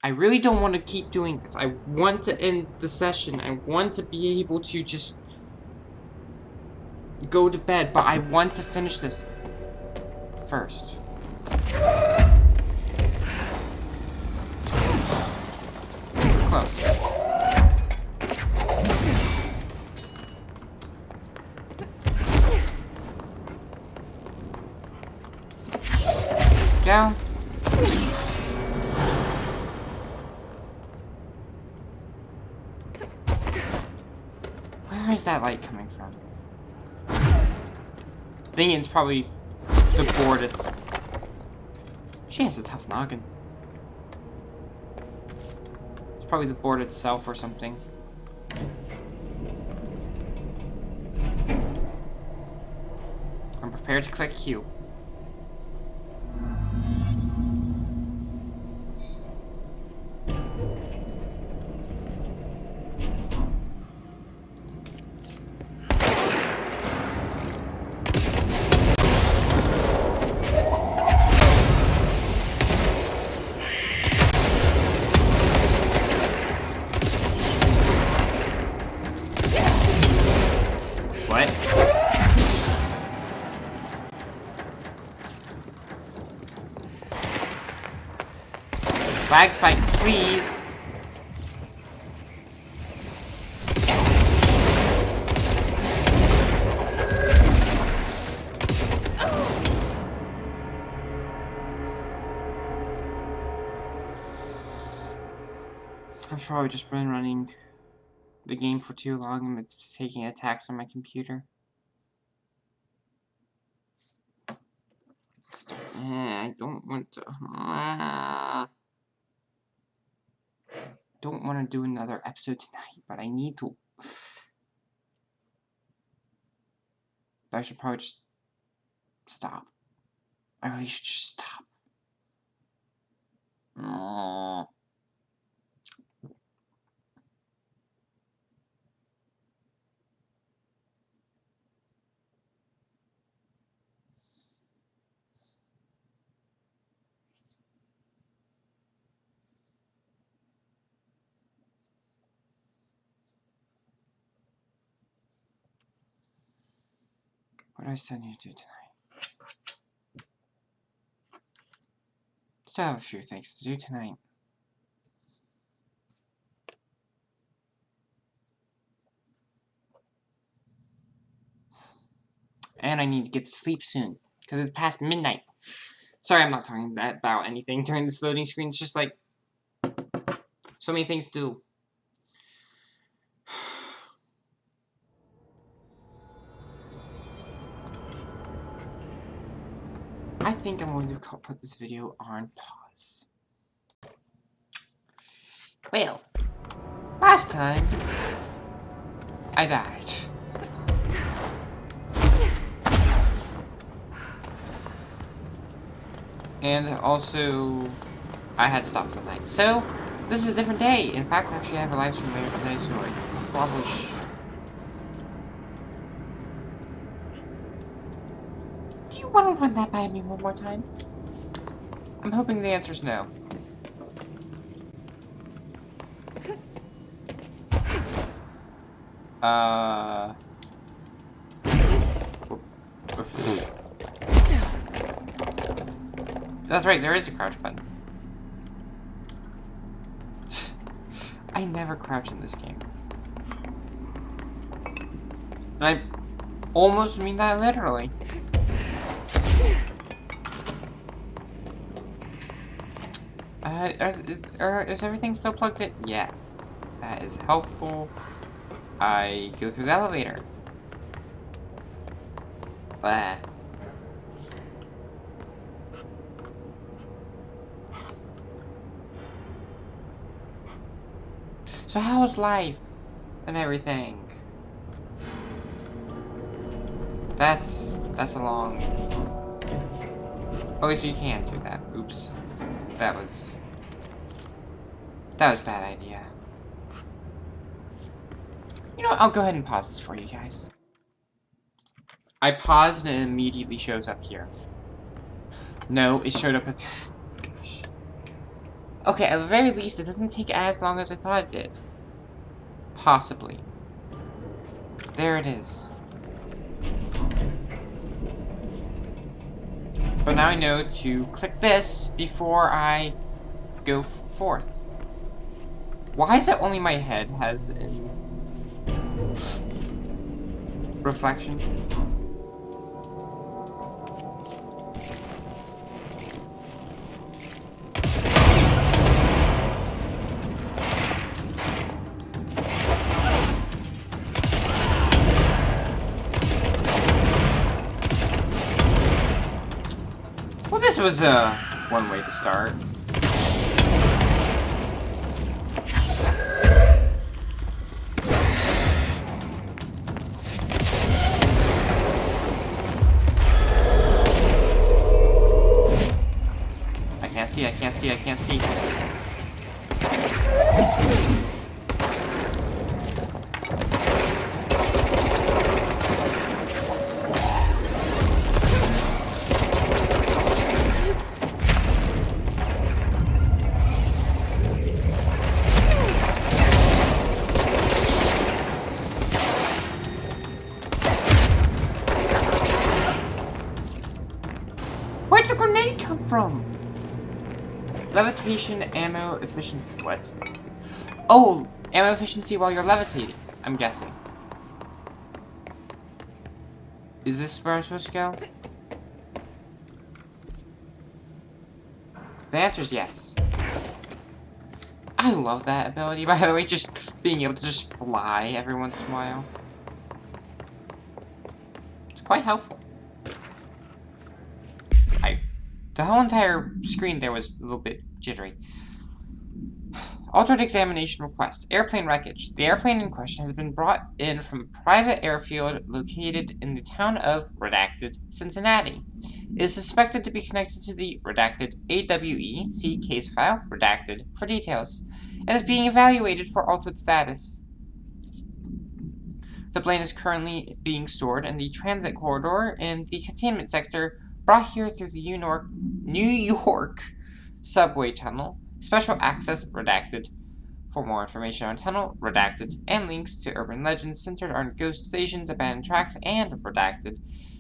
I really don't want to keep doing this. I want to end the session. I want to be able to just go to bed, but I want to finish this first. Close. Go. Where is that light coming from? I think it's probably the board. She has a tough noggin. It's probably the board itself or something. I'm prepared to click Q. What? Flag spike, please. I've probably just been running the game for too long and it's taking attacks on my computer. I don't want to. Don't want to do another episode tonight, but I need to. I should probably just stop. I really should just stop. What do I still need to do tonight? Still have a few things to do tonight. And I need to get to sleep soon, because it's past midnight. Sorry, I'm not talking about anything during this loading screen. It's just like, so many things to do. I think I'm going to put this video on pause. Well, last time, I died. And also, I had to stop for the night. So, this is a different day. In fact, actually, I have a live stream later today, so I probably Do you want to run that by me one more time? I'm hoping the answer's no. That's right, there is a crouch button. I never crouch in this game. And I almost mean that literally. Is everything still plugged in? Yes. That is helpful. I go through the elevator. Blah. So how's life and everything? That's a long. Oh, so you can't do that. Oops. That was a bad idea. You know what? I'll go ahead and pause this for you guys. I paused and it immediately shows up here. No, it showed up at. Gosh. Okay, at the very least, it doesn't take as long as I thought it did. Possibly. There it is. But now I know to click this before I go forth. Why is it only my head has an reflection? Well, this was one way to start. I can't see. Where'd the grenade come from? Levitation, ammo, efficiency. What? Oh, ammo efficiency while you're levitating, I'm guessing. Is this where I'm supposed to go? The answer is yes. I love that ability, by the way, just being able to just fly every once in a while. It's quite helpful. The whole entire screen there was a little bit jittery. Altered examination request. Airplane wreckage. The airplane in question has been brought in from a private airfield located in the town of Redacted, Cincinnati. It is suspected to be connected to the Redacted AWE, see case file, Redacted, for details, and is being evaluated for altered status. The plane is currently being stored in the transit corridor in the containment sector, brought here through the New York subway tunnel. Special access, Redacted. For more information on tunnel, Redacted, and links to urban legends centered on ghost stations, abandoned tracks, and Redacted,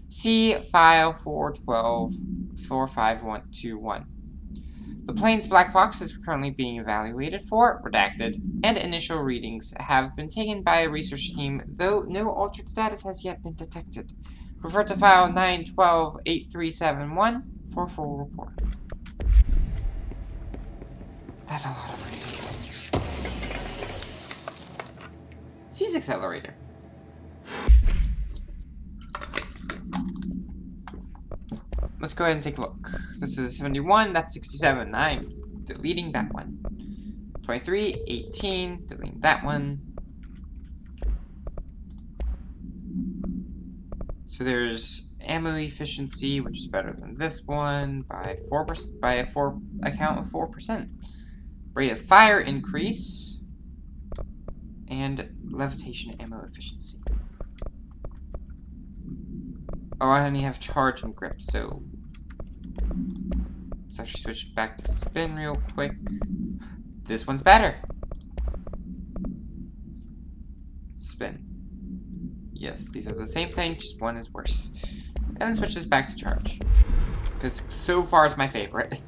see file 412-45121. The plane's black box is currently being evaluated for Redacted, and initial readings have been taken by a research team, though no altered status has yet been detected. Refer to file 912-8371 for full report. That's a lot of reading. Seize accelerator. Let's go ahead and take a look. This is 71, that's 67. I'm deleting that one. 23, 18, deleting that one. So there's ammo efficiency, which is better than this one by 4%, by a count of 4%. Rate of fire increase and levitation ammo efficiency. Oh, I only have charge and grip, so let's actually switch back to spin real quick. This one's better. Spin. Yes, these are the same thing, just one is worse. And then switch this back to charge. Because so far it's my favorite.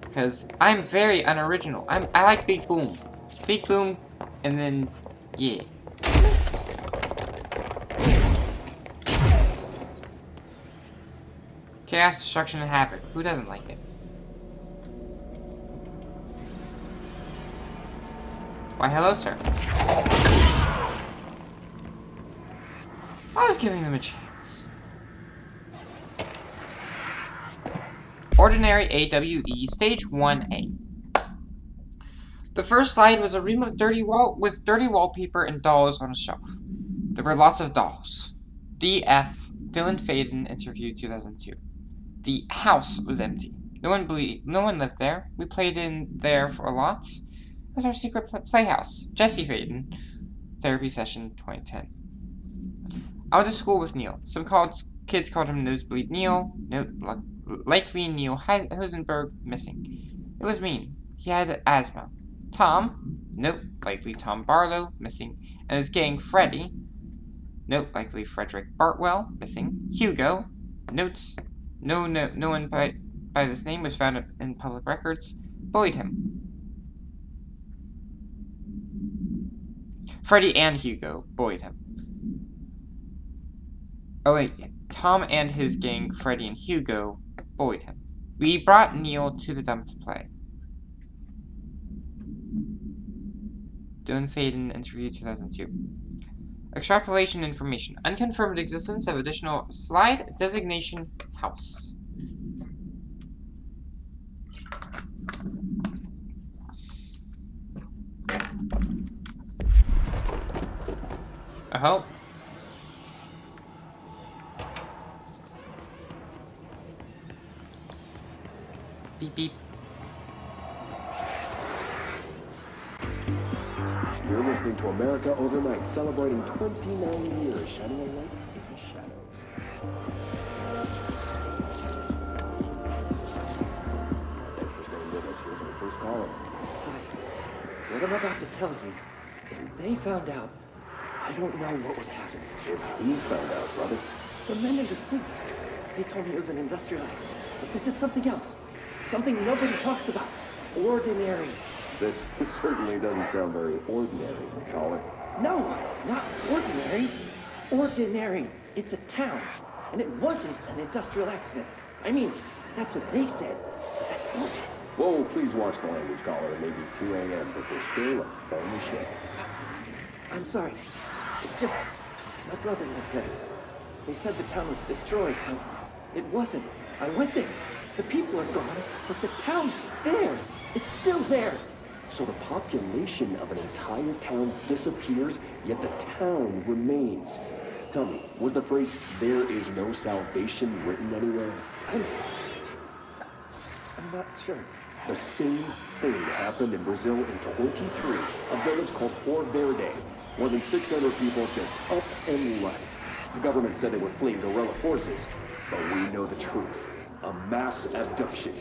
Because I'm very unoriginal. I like Big Boom. Big Boom, and then, yeah. Chaos, destruction, and havoc. Who doesn't like it? Why, hello, sir. I was giving them a chance. Ordinary AWE, Stage 1A. The first slide was a room of dirty wallpaper and dolls on a shelf. There were lots of dolls. D.F. Dylan Faden, interview 2002. The house was empty. No one lived there. We played in there for a lot. It was our secret playhouse. Jesse Faden, therapy session 2010. I went to school with Neil. Some kids called him Nosebleed Neil. Note, likely Neil Hosenberg missing. It was mean. he had asthma. Tom? Nope, likely Tom Barlow, missing. And his gang, Freddy? Nope, likely Frederick Bartwell, missing. Hugo? Notes. No one by this name was found in public records. Bullied him. Freddy and Hugo bullied him. Oh wait, Tom and his gang, Freddy and Hugo, bullied him. We brought Neil to the dump to play. Dylan Faden, interview 2002. Extrapolation information. Unconfirmed existence of additional slide designation house. Oh. Beep beep. You're listening to America Overnight, celebrating 29 years, shining a light in the shadows. Thanks for staying with us. Here's our first caller. Hi. What I'm about to tell you, if they found out, I don't know what would happen. If who found out, brother? The men in the suits. They told me it was an industrial accident, but this is something else. Something nobody talks about. Ordinary. This certainly doesn't sound very ordinary, caller. No, not ordinary. Ordinary. It's a town. And it wasn't an industrial accident. I mean, that's what they said, but that's bullshit. Whoa, please watch the language, caller. It may be 2 a.m., but we're still a family show. I'm sorry. It's just, my brother lived there. They said the town was destroyed, but it wasn't. I went there. The people are gone, but the town's there. It's still there. So the population of an entire town disappears, yet the town remains. Tell me, was the phrase, "there is no salvation," written anywhere? I'm not sure. The same thing happened in Brazil in 23, a village called Flor Verde. More than 600 people just up and left. The government said they were fleeing guerrilla forces, but we know the truth. A mass abduction,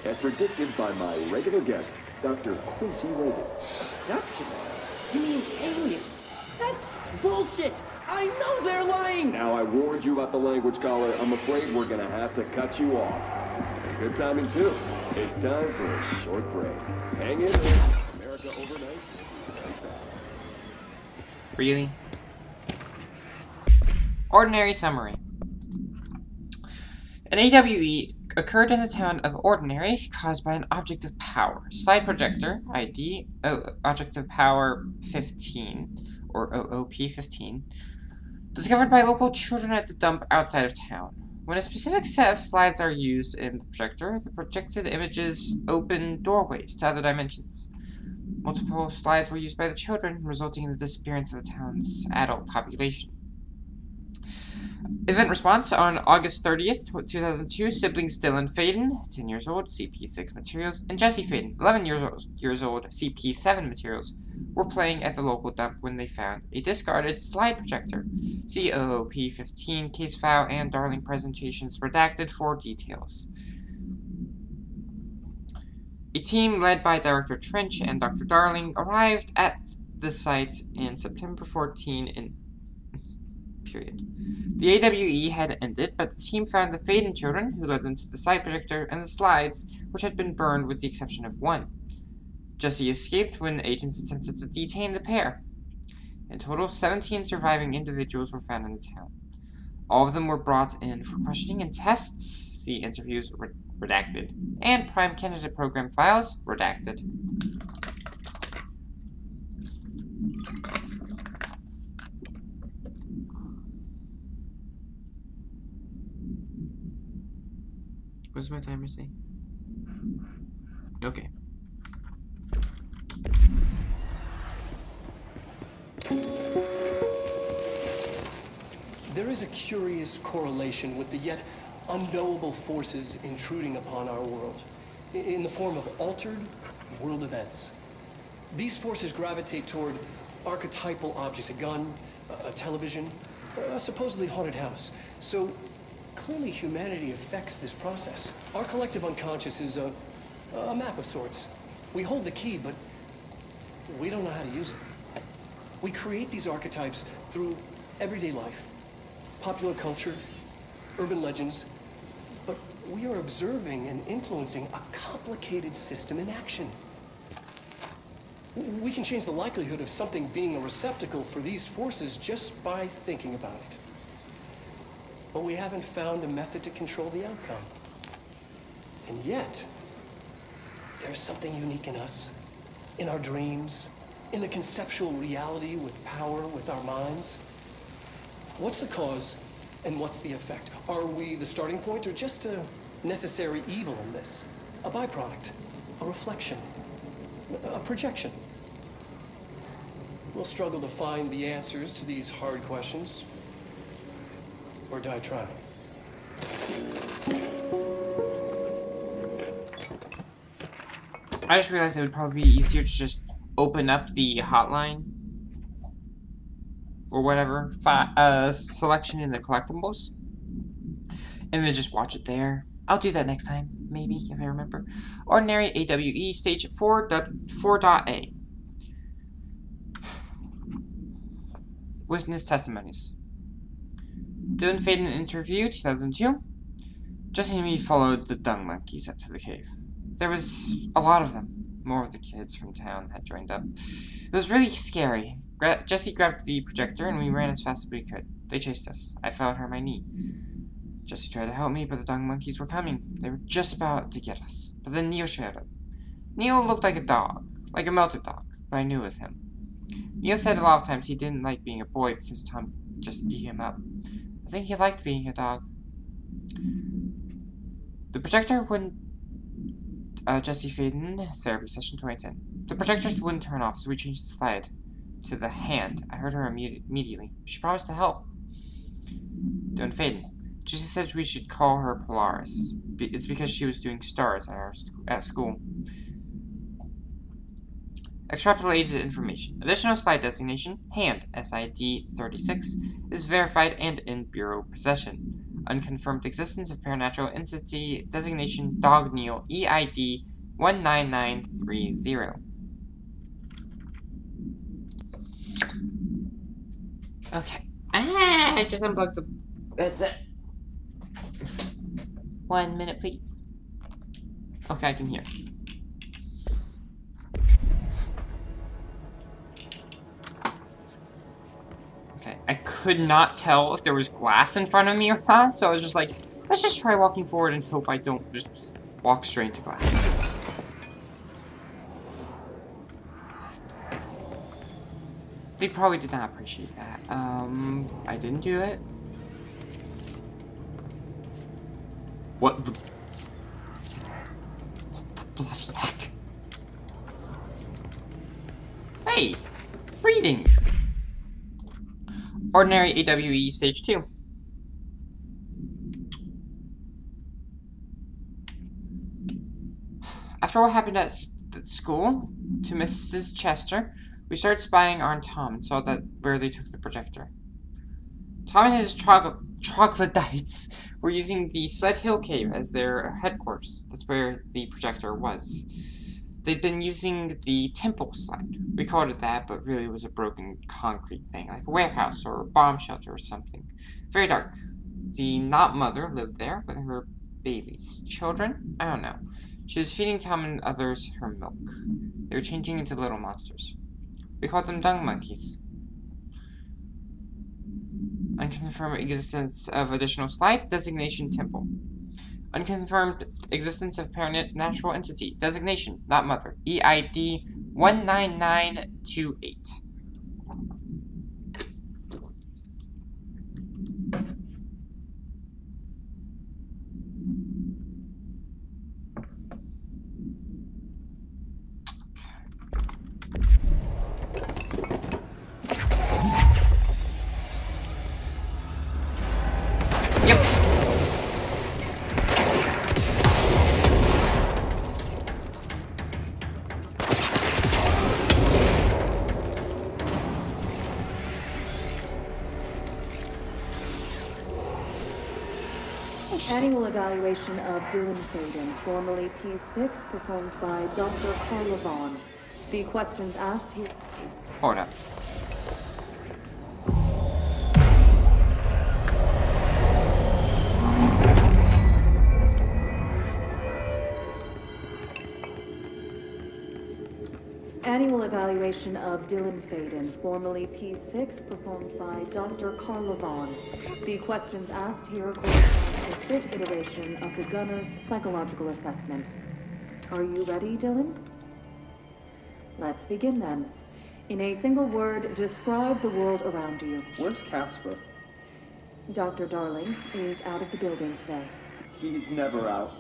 as predicted by my regular guest, Dr. Quincy Reagan. Abduction? You mean aliens? That's bullshit! I know they're lying! Now, I warned you about the language, caller. I'm afraid we're gonna have to cut you off. And good timing, too. It's time for a short break. Hang in there. America Overnight. Really? Ordinary summary. An AWE occurred in the town of Ordinary, caused by an object of power. Slide projector, ID, object of power 15, or OOP15, discovered by local children at the dump outside of town. When a specific set of slides are used in the projected images open doorways to other dimensions. Multiple slides were used by the children, resulting in the disappearance of the town's adult population. Event response on August 30th, 2002, siblings Dylan Faden, 10 years old, CP6 materials, and Jesse Faden, 11 years old, CP7 materials, were playing at the local dump when they found a discarded slide projector. COOP15 case file and Darling presentations redacted for details. A team led by Director Trench and Dr. Darling arrived at the site in September 14 period. The AWE had ended, but the team found the Faden children, who led them to the slide projector and the slides, which had been burned with the exception of one. Jesse escaped when agents attempted to detain the pair. In total, 17 surviving individuals were found in the town. All of them were brought in for questioning and tests. See interviews redacted. And Prime Candidate Program files redacted. What does my timer say? Okay. There is a curious correlation with the yet unknowable forces intruding upon our world, in the form of altered world events. These forces gravitate toward archetypal objects, a gun, a television, a supposedly haunted house. So clearly humanity affects this process. Our collective unconscious is a map of sorts. We hold the key, but we don't know how to use it. We create these archetypes through everyday life, popular culture, urban legends, but we are observing and influencing a complicated system in action. We can change the likelihood of something being a receptacle for these forces just by thinking about it. But we haven't found a method to control the outcome. And yet, there's something unique in us, in our dreams, in the conceptual reality with power with our minds. What's the cause and what's the effect? Are we the starting point or just a necessary evil in this? A byproduct, a reflection, a projection? We'll struggle to find the answers to these hard questions, or die trying. I just realized it would probably be easier to just open up the hotline or whatever selection in the collectibles and then just watch it there. I'll do that next time, maybe, if I remember. Ordinary AWE Stage 4.A. Witness testimonies. Dylan Faden interview, 2002. Jesse and me followed the dung monkeys up to the cave. There was a lot of them. More of the kids from town had joined up. It was really scary. Jesse grabbed the projector and we ran as fast as we could. They chased us. I fell and hurt my knee. Jesse tried to help me, but the dung monkeys were coming. They were just about to get us. But then Neil showed up. Neil looked like a dog. Like a melted dog. But I knew it was him. Neil said a lot of times he didn't like being a boy because Tom just beat him up. I think he liked being a dog. The projector wouldn't... Jesse Faden, therapy session 2010. The projectors wouldn't turn off, so we changed the slide to the hand. I heard her immediately. She promised to help. Dylan Faden. Jesse said we should call her Polaris. It's because she was doing stars at school. Extrapolated information. Additional slide designation, hand, SID 36, is verified and in Bureau possession. Unconfirmed existence of paranatural entity designation, Dog Neil, EID 19930. Okay. I just unplugged the... That's it. 1 minute, please. Okay, I can hear. Okay, I could not tell if there was glass in front of me or not, so I was just like, let's just try walking forward and hope I don't just walk straight into glass. They probably did not appreciate that. I didn't do it. What the bloody heck? Hey! Reading! Ordinary AWE Stage 2. After what happened at school to Mrs. Chester, we started spying on Tom and saw that where they took the projector. Tom and his troglodytes were using the Sled Hill Cave as their headquarters. That's where the projector was. They'd been using the temple slide. We called it that, but really it was a broken concrete thing, like a warehouse or a bomb shelter or something. Very dark. The not mother lived there with her babies. Children? I don't know. She was feeding Tom and others her milk. They were changing into little monsters. We called them dung monkeys. Unconfirmed existence of additional slide, designation temple. Unconfirmed existence of parent natural entity, designation, not mother, EID 19928. interesting. Annual evaluation of Dylan Faden, formerly P6, performed by Dr. Carla Vaughn. The questions asked here... Hold up. Annual evaluation of Dylan Faden, formerly P6, performed by Dr. Carla Vaughn. The questions asked here correspond to the fifth iteration of the Gunner's psychological assessment. Are you ready, Dylan? Let's begin then. In a single word, describe the world around you. Where's Casper? Dr. Darling is out of the building today. He's never out.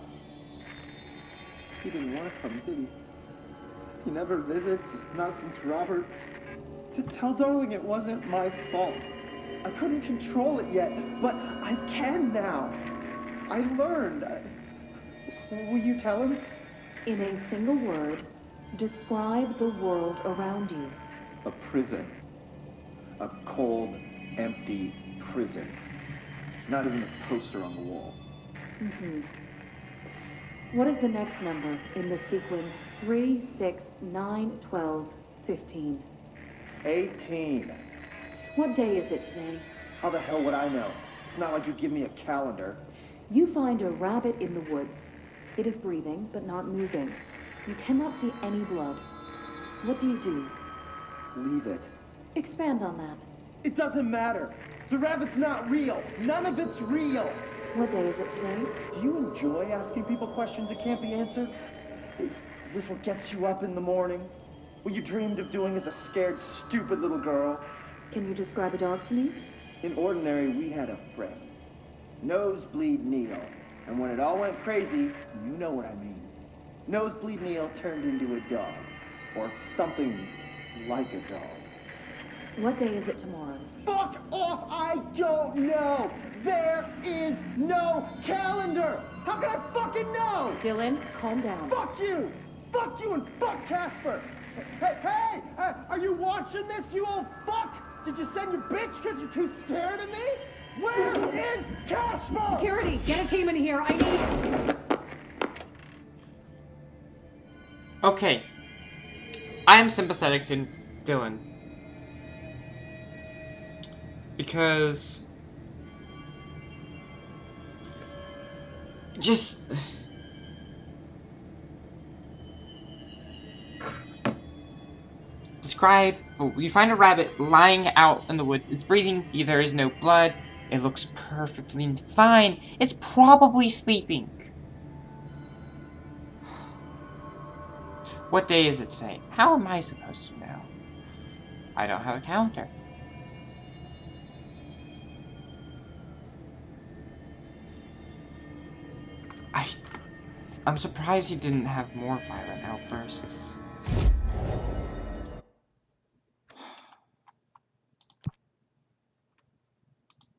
He didn't want to come, did he? He never visits, not since Roberts. To tell Darling it wasn't my fault. I couldn't control it yet, but I can now. I learned. Will you tell him? In a single word, describe the world around you. A prison. A cold, empty prison. Not even a poster on the wall. What is the next number in the sequence 3, 6, 9, 12, 15? 18. What day is it today? How the hell would I know? It's not like you give me a calendar. You find a rabbit in the woods. It is breathing, but not moving. You cannot see any blood. What do you do? Leave it. Expand on that. It doesn't matter. The rabbit's not real. None of it's real. What day is it today? Do you enjoy asking people questions that can't be answered? Is this what gets you up in the morning? What you dreamed of doing as a scared, stupid little girl? Can you describe a dog to me? In Ordinary, we had a friend. Nosebleed Neil. And when it all went crazy, you know what I mean. Nosebleed Neil turned into a dog. Or something like a dog. What day is it tomorrow? Fuck off! I don't know! There is no calendar! How can I fucking know? Dylan, calm down. Fuck you! Fuck you and fuck Casper! Hey! Are you watching this, you old fuck? Did you send your bitch because you're too scared of me? Where is Casper? Security, get a team in here. I need... Okay. I am sympathetic to Dylan. Because... just... describe... oh, you find a rabbit lying out in the woods. It's breathing. There is no blood. It looks perfectly fine. It's probably sleeping. What day is it today? How am I supposed to know? I don't have a calendar. I'm surprised he didn't have more violent outbursts.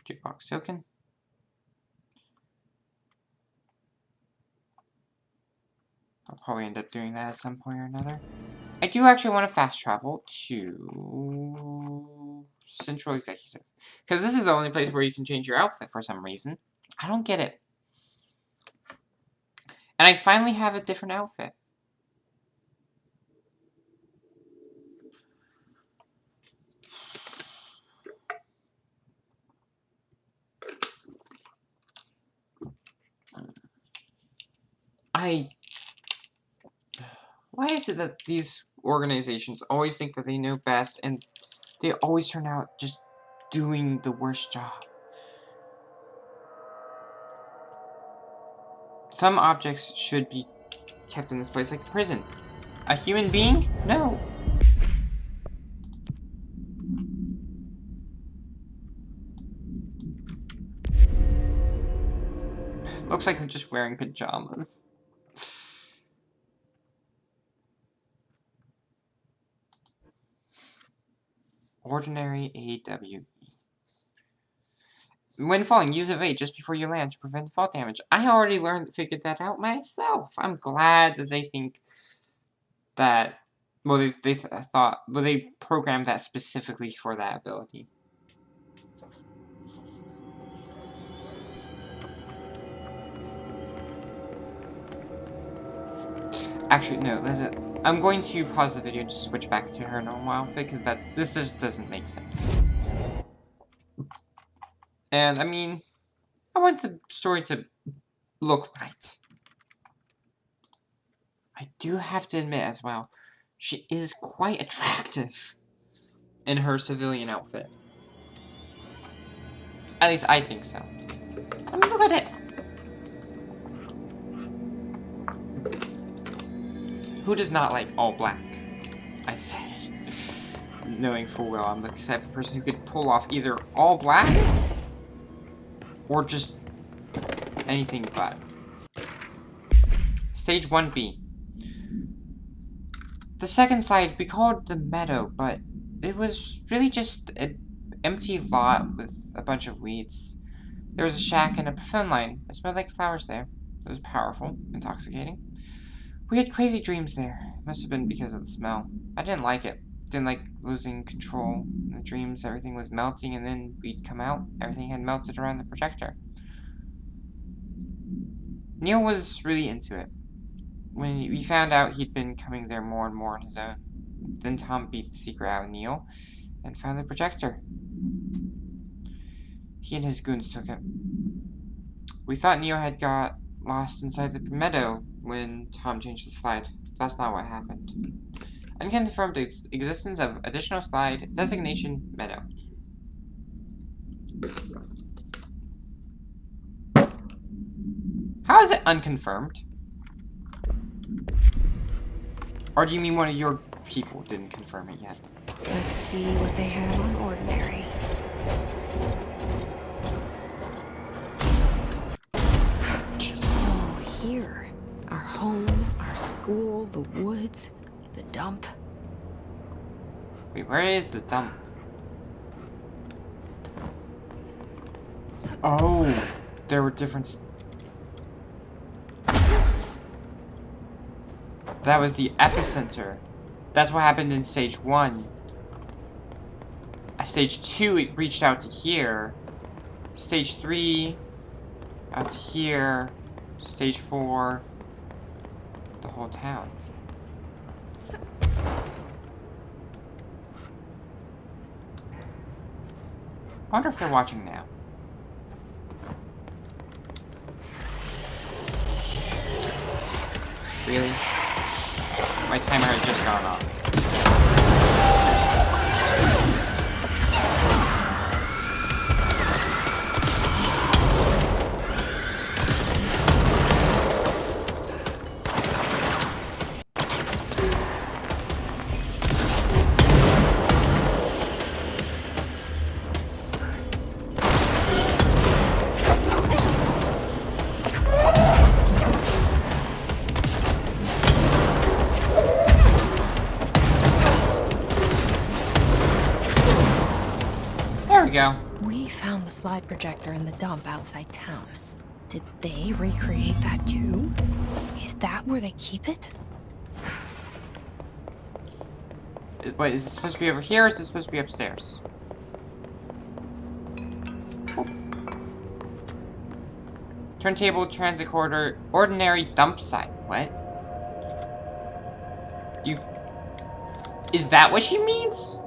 Jukebox token. I'll probably end up doing that at some point or another. I do actually want to fast travel to Central Executive. Because this is the only place where you can change your outfit for some reason. I don't get it. And I finally have a different outfit. Why is it that these organizations always think that they know best and they always turn out just doing the worst job? Some objects should be kept in this place like a prison. A human being? No. Looks like I'm just wearing pajamas. Ordinary AWE. When falling, use evade just before you land to prevent fall damage. I already figured that out myself. I'm glad that they think that, well, they programmed that specifically for that ability. Actually, no. I'm going to pause the video and just switch back to her normal outfit, because this just doesn't make sense. And, I mean, I want the story to look right. I do have to admit as well, she is quite attractive in her civilian outfit. At least I think so. I mean, look at it! Who does not like all black? I say it, knowing full well I'm the type of person who could pull off either all black or just anything but. Stage 1B. The second slide we called the meadow, but it was really just an empty lot with a bunch of weeds. There was a shack and a phone line. It smelled like flowers there. It was powerful, intoxicating. We had crazy dreams there. It must have been because of the smell. I didn't like it. Didn't like losing control. In the dreams, everything was melting, and then we'd come out. Everything had melted around the projector. Neil was really into it. When we found out he'd been coming there more and more on his own. Then Tom beat the secret out of Neil and found the projector. He and his goons took it. We thought Neil had got lost inside the meadow when Tom changed the slide. That's not what happened. Unconfirmed existence of additional slide designation meadow. How is it unconfirmed? Or do you mean one of your people didn't confirm it yet? Let's see what they have on ordinary. Oh, here. Our home, our school, the woods, the dump. Wait, where is the dump? Oh, there were different... That was the epicenter. That's what happened in stage 1. At stage 2, it reached out to here. Stage 3, out to here. Stage 4, the whole town. I wonder if they're watching now. Really? My timer has just gone off. Go. We found the slide projector in the dump outside town. Did they recreate that too? Is that where they keep it? Wait, is it supposed to be over here or is it supposed to be upstairs? Turntable, transit corridor, ordinary dump site. What? Is that what she means?